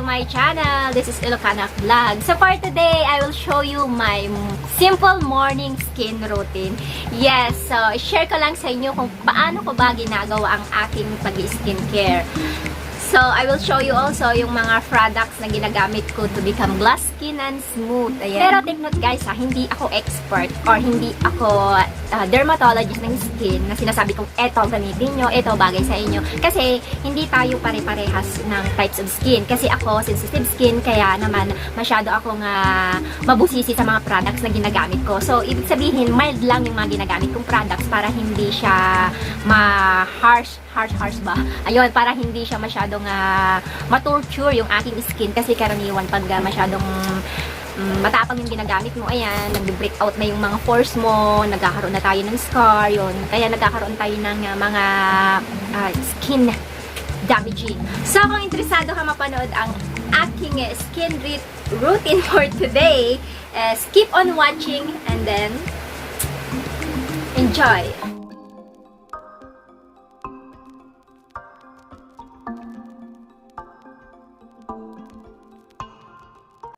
my channel. This is Ilocana Vlog. So for today, I will show you my simple morning skin routine. Yes, so share ko lang sa inyo kung paano ko ba ginagawa ang aking pag-skincare. So, I will show you also yung mga products na ginagamit ko to become glass skin and smooth. Ayan. Pero take note guys, hindi ako expert or hindi ako dermatologist ng skin na sinasabi kong eto gamitin nyo, eto bagay sa inyo. Kasi hindi tayo pare-parehas ng types of skin. Kasi ako sensitive skin, kaya naman masyado akong mabusisi sa mga products na ginagamit ko. So, ibig sabihin, mild lang yung mga ginagamit kong products para hindi siya harsh ba? Ayun, para hindi siya masyadong matorture yung aking skin kasi karaniwan pag masyadong matapang yung ginagamit mo, ayan, nag-break out na yung mga pores mo, nagkakaroon na tayo ng scar, yun. Kaya nagkakaroon tayo ng mga skin damaging. So, kung interesado ka mapanood ang aking skin routine for today, keep on watching and then enjoy!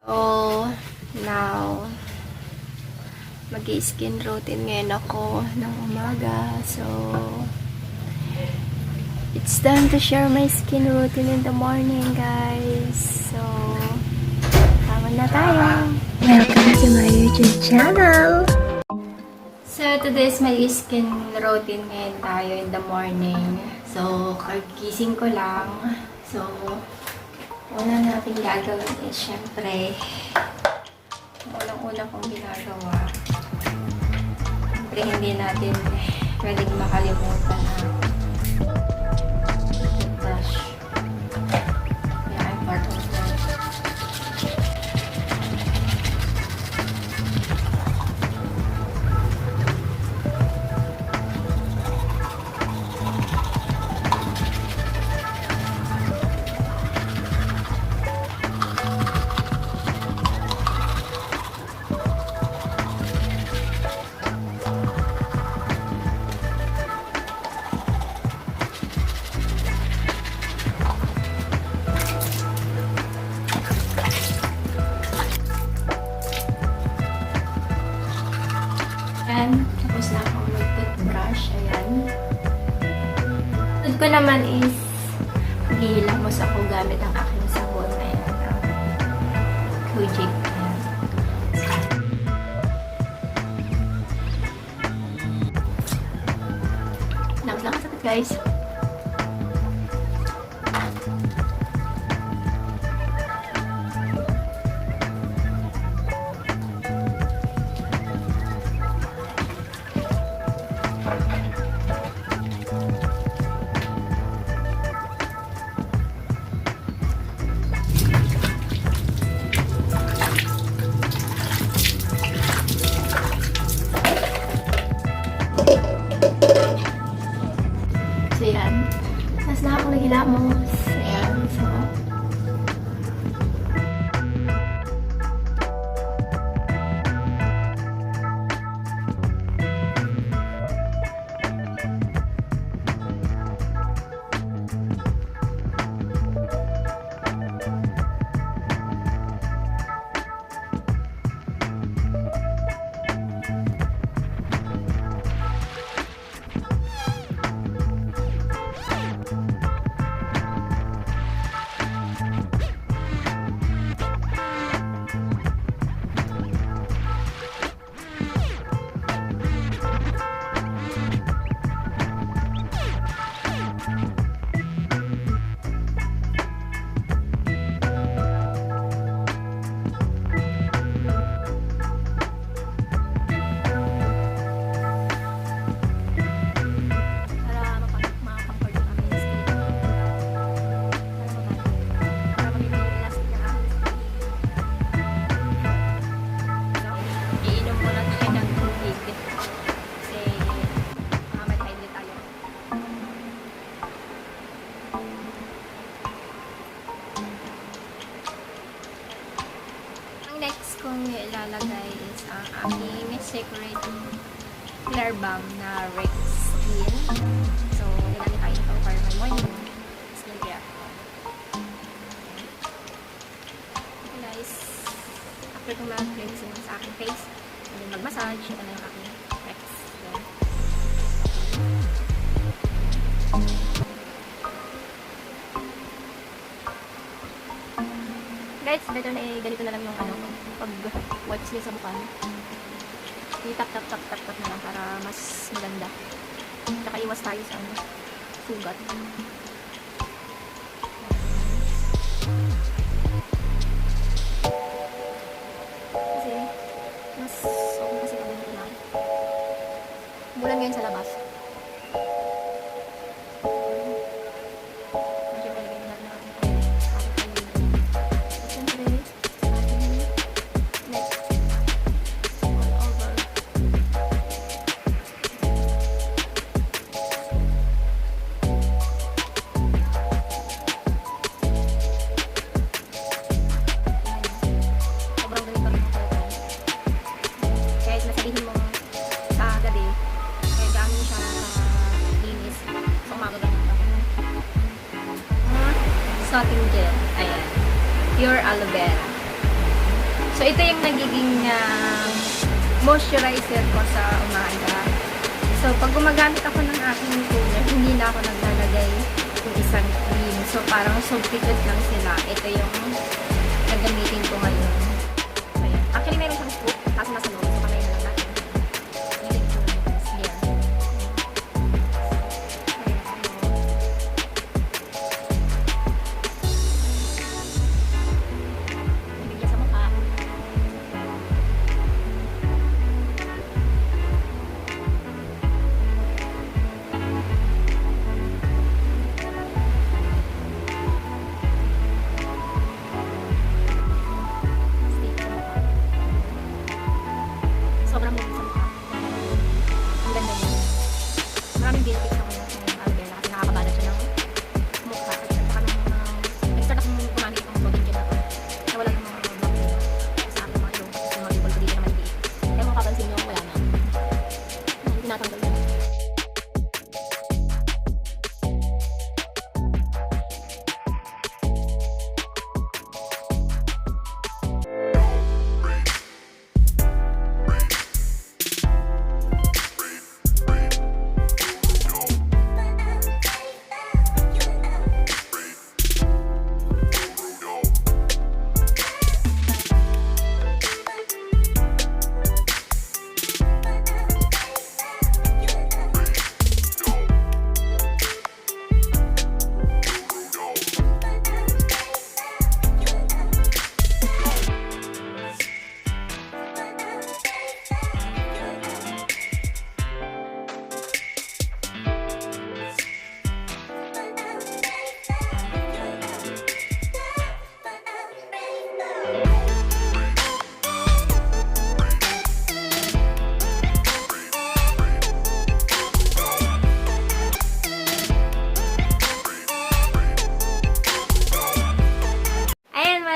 So, now, mag-skin routine ngayon ako ng umaga. So, it's time to share my skin routine in the morning, guys. So, tama na tayo. Welcome to my YouTube channel. So, today is my skin routine ngayon tayo in the morning. So, kagising ko lang. So, una natin gagawin is, syempre, unang-una kong ginagawa. Syempre, hindi natin pwedeng makalimutan na brush. Yeah, I'm part of that. Tapos na akong mag-toothbrush. Ayan. Sunod ko naman is maghihilamos ako gamit ang aking sabon. Ayan. KOJIC. Ayan. Nakasakit guys. So, yan. Tapos na ako naghilamos. Ayan. So, next kong ilalagay is ang aking secret clear balm na Rex Skin. So, ginamit tayo ito for my morning skincare. mag-cleansing sa aking face. And then mag-massage. Ito na yung aking pecs. Yan. Guys, better na ganito na lang yung pag-wipes niyo sa mukha niyo. I-tap-tap-tap-tap na lang para mas maganda. Tsaka iwas tayo sa sugat. Kasi, mas okay kasi kami ito lang. Bulan ngayon sa labas. Medyo palagay na natin siyempre, neck all over. Sobrang galing pa rin ako talaga. Kahit nasabihin mo sa gabi, kaya gamit siya sa linis. So, umaga ganun pa. Soaking gel. Ayan. Pure aloe vera. So, ito yung nagiging moisturizer ko sa umaga. So, pag gumagamit ako ng aking toner, hindi na ako naglalagay ng isang cream. So, parang substitute lang sila. Ito yung nagamitin ko ngayon. Ayan. Actually, meron siyang scoop. Kaso nasa loob. So, kamay na lang natin. Ayan. Nabigyan sa mukha. Stick sa mukha. Sobrang mabig sa mukha. Ang ganda niya. Maraming benefits ako ng aloe vera kasi nakakabanat siya ng mukha. At saka nag-start akong gumamit ng soaking gel na to. Nawala yung mga bacteria sa aking mga ilong. Kasi yung mga pimple ko dito naman liit. Kaya kung kapansin nyo, wala na. Tinatanggal na.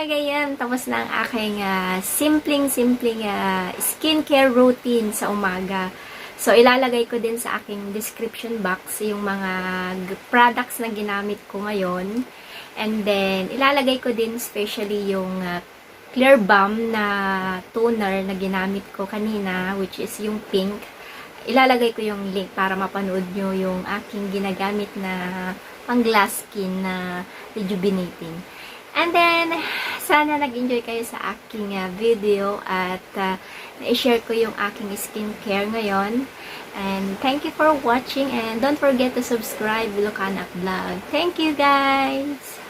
Ganyan, tapos na ang aking simpleng-simpleng skincare routine sa umaga. So, ilalagay ko din sa aking description box yung mga products na ginamit ko ngayon. And then, ilalagay ko din especially yung clear balm na toner na ginamit ko kanina, which is yung pink. Ilalagay ko yung link para mapanood nyo yung aking ginagamit na pang glass skin na rejuvenating. And then, sana nag-enjoy kayo sa aking video at na-share ko yung aking skincare ngayon. And thank you for watching and don't forget to subscribe, Ilocana Vlog. Thank you guys!